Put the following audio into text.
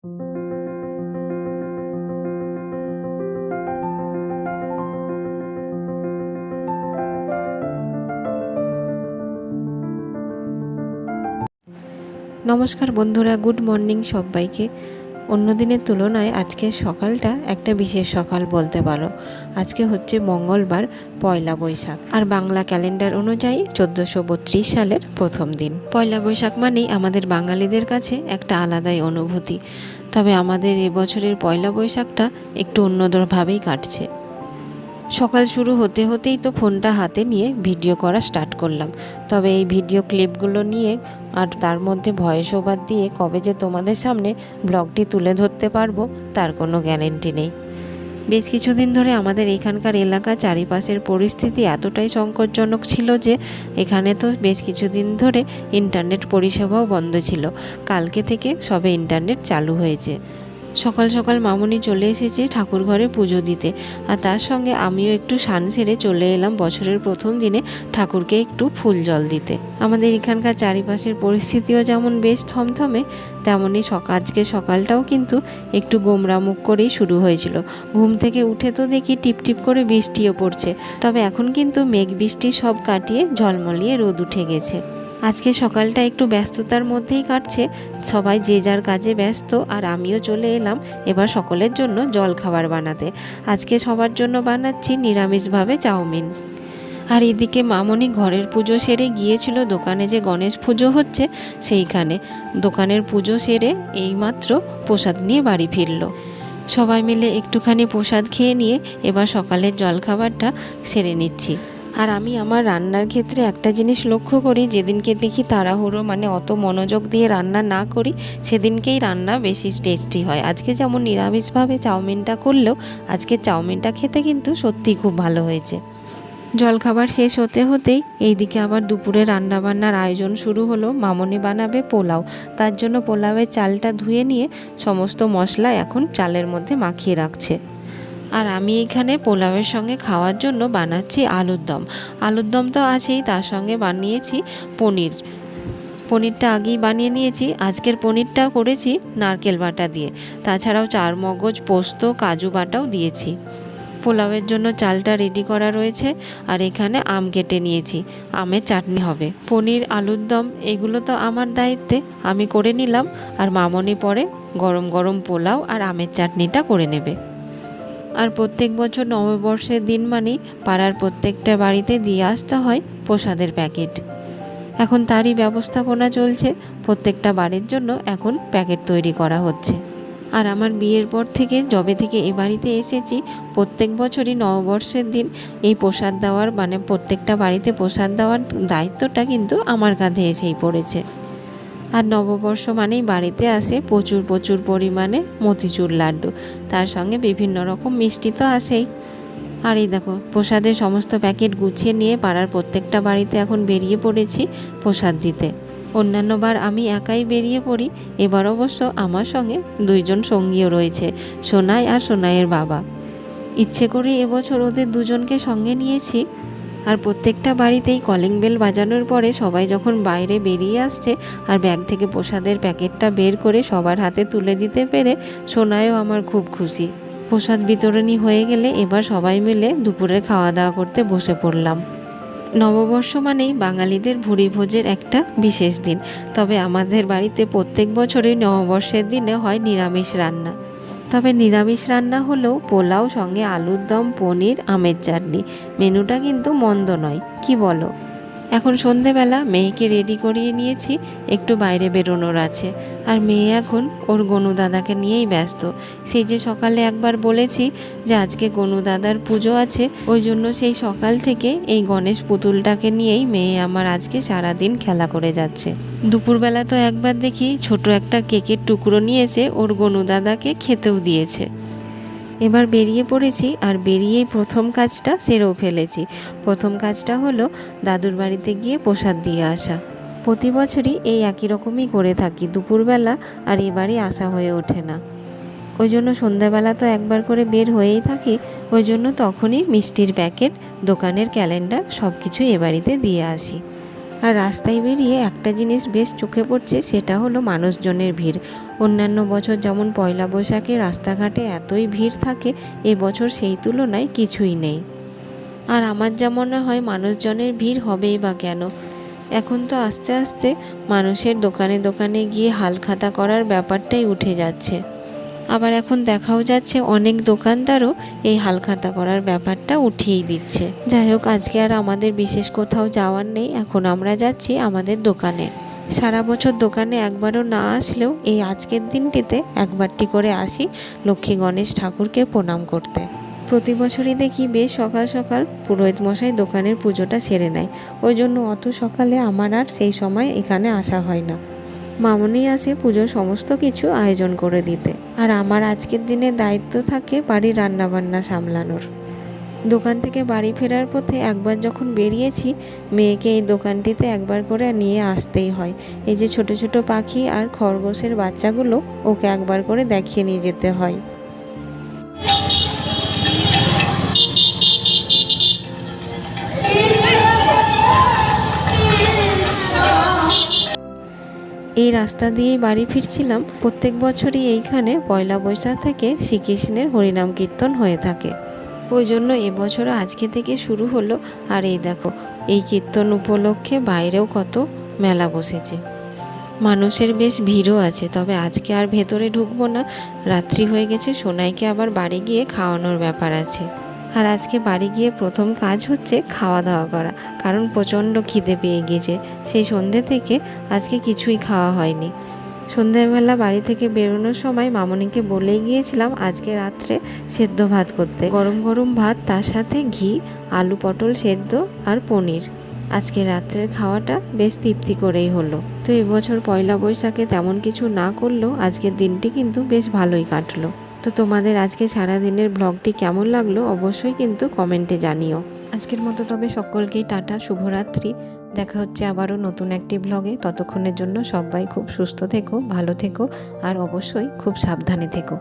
নমস্কার বন্ধুরা, good morning সবাইকে। অন্য দিনের তুলনায় আজকের সকালটা একটা বিশেষ সকাল বলতে পারো। আজকে হচ্ছে মঙ্গলবার, পয়লা বৈশাখ, আর বাংলা ক্যালেন্ডার অনুযায়ী 1432 সালের প্রথম দিন। পয়লা বৈশাখ মানেই আমাদের বাঙালিদের কাছে একটা আলাদাই অনুভূতি। তবে আমাদের এবছরের পয়লা বৈশাখটা একটু অন্যভাবেই কাটছে। সকাল শুরু হতে হতেই তো ফোনটা হাতে নিয়ে ভিডিও করা স্টার্ট করলাম। তবে এই ভিডিও ক্লিপগুলো নিয়ে আর তার মধ্যে ভয়েস ওভার দিয়ে কবে যে তোমাদের সামনে ব্লগটি তুলে ধরতে পারবো তার কোনো গ্যারেন্টি নেই। বেশ কিছুদিন ধরে আমাদের এখানকার এলাকা চারিপাশের পরিস্থিতি এতটাই সংকটজনক ছিল যে এখানে তো বেশ কিছুদিন ধরে ইন্টারনেট পরিষেবাও বন্ধ ছিল। কালকে থেকে সবে ইন্টারনেট চালু হয়েছে। সকাল সকাল মামুনি চলে এসেছে ঠাকুর ঘরে পুজো দিতে, আর তার সঙ্গে আমিও একটু স্নান সেরে চলে এলাম বছরের প্রথম দিনে ঠাকুরকে একটু ফুল জল দিতে। আমাদের এখানকার চারিপাশের পরিস্থিতিও যেমন বেশ থমথমে, তেমনই আজকে সকালটাও কিন্তু একটু গোমরামুখ করেই শুরু হয়েছিল। ঘুম থেকে উঠে তো দেখি টিপটিপ করে বৃষ্টিও পড়ছে, তবে এখন কিন্তু মেঘ বৃষ্টি সব কাটিয়ে ঝলমলিয়ে রোদ উঠে গেছে। আজকে সকালটা একটু ব্যস্ততার মধ্যেই কাটছে, সবাই যে যার কাজে ব্যস্ত, আর আমিও চলে এলাম এবার সকলের জন্য জল খাবার বানাতে। আজকে সবার জন্য বানাচ্ছি নিরামিষভাবে চাউমিন। আর এদিকে মামনি ঘরের পুজো সেরে গিয়েছিল দোকানে, যে গণেশ পুজো হচ্ছে সেইখানে। দোকানের পুজো সেরে এইমাত্র প্রসাদ নিয়ে বাড়ি ফিরল। সবাই মিলে একটুখানি প্রসাদ খেয়ে নিয়ে এবার সকালের জলখাবারটা সেরে নিচ্ছি। আর আমি আমার রান্নার ক্ষেত্রে একটা জিনিস লক্ষ্য করি, যেদিনকে দেখি তাড়াহুড়ো মানে অত মনোযোগ দিয়ে রান্না না করি সেদিনকেই রান্না বেশি টেস্টি হয়। আজকে যেমন নিরামিষভাবে চাউমিনটা করলেও আজকে চাউমিনটা খেতে কিন্তু সত্যিই খুব ভালো হয়েছে। জলখাবার শেষ হতে হতেই এইদিকে আবার দুপুরে রান্নাবান্নার আয়োজন শুরু হলো। মামনি বানাবে পোলাও, তার জন্য পোলাওয়ের চালটা ধুয়ে নিয়ে সমস্ত মশলা এখন চালের মধ্যে মাখিয়ে রাখছে। আর আমি এখানে পোলাওয়ের সঙ্গে খাওয়ার জন্য বানাচ্ছি আলুর দম। আলুর দম তো আছেই, তার সঙ্গে বানিয়েছি পনিরটা আগেই বানিয়ে নিয়েছি। আজকের পনিরটা করেছি নারকেল বাটা দিয়ে, তাছাড়াও চারমগজ, পোস্ত, কাজু বাটাও দিয়েছি। পোলাওয়ের জন্য চালটা রেডি করা রয়েছে, আর এখানে আম কেটে নিয়েছি, আমের চাটনি হবে। পনির, আলুর দম এগুলো তো আমার দায়িত্বে, আমি করে নিলাম। আর মামনি পরে গরম গরম পোলাও আর আমের চাটনিটা করে নেবে। আর প্রত্যেক বছর নববর্ষের দিন মানেই পাড়ার প্রত্যেকটা বাড়িতে দিয়ে আসতে হয় প্রসাদের প্যাকেট। এখন তারই ব্যবস্থাপনা চলছে, প্রত্যেকটা বাড়ির জন্য এখন প্যাকেট তৈরি করা হচ্ছে। আর আমার বিয়ের পর থেকে, যবে থেকে এ বাড়িতে এসেছি, প্রত্যেক বছরই নববর্ষের দিন এই প্রসাদ দেওয়ার মানে প্রত্যেকটা বাড়িতে প্রসাদ দেওয়ার দায়িত্বটা কিন্তু আমার কাঁধে এসেই পড়েছে। আর নববর্ষ মানেই বাড়িতে আসে প্রচুর প্রচুর পরিমাণে মতিচুর লাড্ডু, তার সঙ্গে বিভিন্ন রকম মিষ্টি তো আসেই। আর এই দেখো প্রসাদের সমস্ত প্যাকেট গুছিয়ে নিয়ে পাড়ার প্রত্যেকটা বাড়িতে এখন বেরিয়ে পড়েছি প্রসাদ দিতে। অন্যান্যবার আমি একাই বেরিয়ে পড়ি, এবার অবশ্য আমার সঙ্গে দুইজন সঙ্গীও রয়েছে, সোনাই আর সোনাইয়ের বাবা। ইচ্ছে করে এবছর ওদের দুজনকে সঙ্গে নিয়েছি। আর প্রত্যেকটা বাড়িতেই কলিং বেল বাজানোর পরে সবাই যখন বাইরে বেরিয়ে আসছে আর ব্যাগ থেকে প্রসাদের প্যাকেটটা বের করে সবার হাতে তুলে দিতে পেরে সোনাইও আমার খুব খুশি। প্রসাদ বিতরণী হয়ে গেলে এবার সবাই মিলে দুপুরের খাওয়া দাওয়া করতে বসে পড়লাম। নববর্ষ মানেই বাঙালিদের ভুরি ভোজের একটা বিশেষ দিন, তবে আমাদের বাড়িতে প্রত্যেক বছরই নববর্ষের দিনে হয় নিরামিষ রান্না। তবে নিরামিষ রান্না হলেও পোলাও সঙ্গে আলুর দম, পনির, আমের চাটনি, মেনুটা কিন্তু মন্দ নয়, কি বলো? এখন সন্ধেবেলা মেয়েকে রেডি করিয়ে নিয়েছি, একটু বাইরে বেরোনোর আছে। আর মেয়ে এখন ওর গনু দাদাকে নিয়েই ব্যস্ত। সেই যে সকালে একবার বলেছি যে আজকে গনু দাদার পুজো আছে, ওই জন্য সেই সকাল থেকে এই গণেশ পুতুলটাকে নিয়েই মেয়ে আমার আজকে সারাদিন খেলা করে যাচ্ছে। দুপুরবেলা তো একবার দেখি ছোট একটা কেকের টুকরো নিয়ে এসে ওর গনু দাদাকে খেতেও দিয়েছে। এবার বেরিয়ে পড়েছি, আর বেরিয়েই প্রথম কাজটা সেরেও ফেলেছি। প্রথম কাজটা হলো দাদুর বাড়িতে গিয়ে প্রসাদ দিয়ে আসা। প্রতি বছরই এই একই রকমই করে থাকি, দুপুরবেলা আর এবারই আসা হয়ে ওঠে না। ওই জন্য সন্ধ্যাবেলা তো একবার করে বের হয়েই থাকি, ওই জন্য তখনই মিষ্টির প্যাকেট, দোকানের ক্যালেন্ডার সব কিছুই এ বাড়িতে দিয়ে আসি। আর রাস্তায় বেরিয়ে একটা জিনিস বেশ চোখে পড়ছে, সেটা হলো মানুষজনের ভিড়। অন্যান্য বছর যেমন পয়লা বৈশাখে রাস্তাঘাটে এতই ভিড় থাকে, এবছর সেই তুলনায় কিছুই নেই। আর আমার যা মনে হয় মানুষজনের ভিড় হবেই বা কেন, এখন তো আস্তে আস্তে মানুষের দোকানে দোকানে গিয়ে হালখাতা করার ব্যাপারটাই উঠে যাচ্ছে। আবার এখন দেখাও যাচ্ছে অনেক দোকানদারও এই হালখাতা করার ব্যাপারটা উঠিয়েই দিচ্ছে। যাই হোক, আজকে আর আমাদের বিশেষ কোথাও যাওয়ার নেই, এখন আমরা যাচ্ছি আমাদের দোকানে। সারা বছর দোকানে একবারও না আসলেও এই আজকের দিনটিতে একবারটি করে আসি লক্ষ্মী গণেশ ঠাকুরকে প্রণাম করতে। প্রতি বছরই দেখি বেশ সকাল সকাল পুরোহিত মশাই দোকানের পুজোটা সেরে নেয়, ওই জন্য অত সকালে আমার আর সেই সময় এখানে আসা হয় না। মামনি আসে পুজোর সমস্ত কিছু আয়োজন করে দিতে, আর আমার আজকের দিনে দায়িত্ব থাকে বাড়ির রান্নাবান্না সামলানোর। দোকান থেকে বাড়ি ফেরার পথে একবার যখন বেরিয়েছি, মেয়েকে এই দোকানটিতে একবার করে নিয়ে আসতেই হয়। এই যে ছোট ছোট পাখি আর খরগোশের বাচ্চাগুলো, ওকে একবার করে দেখিয়ে নিয়ে যেতে হয়। এই রাস্তা দিয়েই বাড়ি ফিরছিলাম। প্রত্যেক বছরই এইখানে পয়লা বৈশাখ থেকে শ্রীকৃষ্ণের হরিনাম কীর্তন হয়ে থাকে, ওই জন্য এবছরও আজকে থেকে শুরু হলো। আর এই দেখো, এই কীর্তন উপলক্ষে বাইরেও কত মেলা বসেছে, মানুষের বেশ ভিড়ও আছে। তবে আজকে আর ভেতরে ঢুকবো না, রাত্রি হয়ে গেছে, সোনাইকে আবার বাড়ি গিয়ে খাওয়ানোর ব্যাপার আছে। আর আজকে বাড়ি গিয়ে প্রথম কাজ হচ্ছে খাওয়া দাওয়া করা, কারণ প্রচণ্ড খিদে পেয়ে গিয়েছে। সেই সন্ধ্যে থেকে আজকে কিছুই খাওয়া হয়নি। সন্ধ্যাবেলা বাড়ি থেকে বেরোনোর সময় মামনিকে বলেই গিয়েছিলাম আজকে রাত্রে সেদ্ধ ভাত করতে, গরম গরম ভাত, তার সাথে ঘি, আলু পটল সেদ্ধ আর পনির। আজকে রাত্রের খাওয়াটা বেশ তৃপ্তি করেই হলো। তো এবছর পয়লা বৈশাখে তেমন কিছু না করলেও আজকের দিনটি কিন্তু বেশ ভালোই কাটলো। তো তোমাদের আজকে সারাদিনের ব্লগটি কেমন লাগলো অবশ্যই কিন্তু কমেন্টে জানিও। আজকের মতো তবে সকলকেই টাটা, শুভরাত্রি। দেখা হচ্ছে আবারও নতুন একটি ব্লগে। ততক্ষণের জন্য সবাই খুব সুস্থ থেকো, ভালো থেকো, আর অবশ্যই খুব সাবধানে থেকো।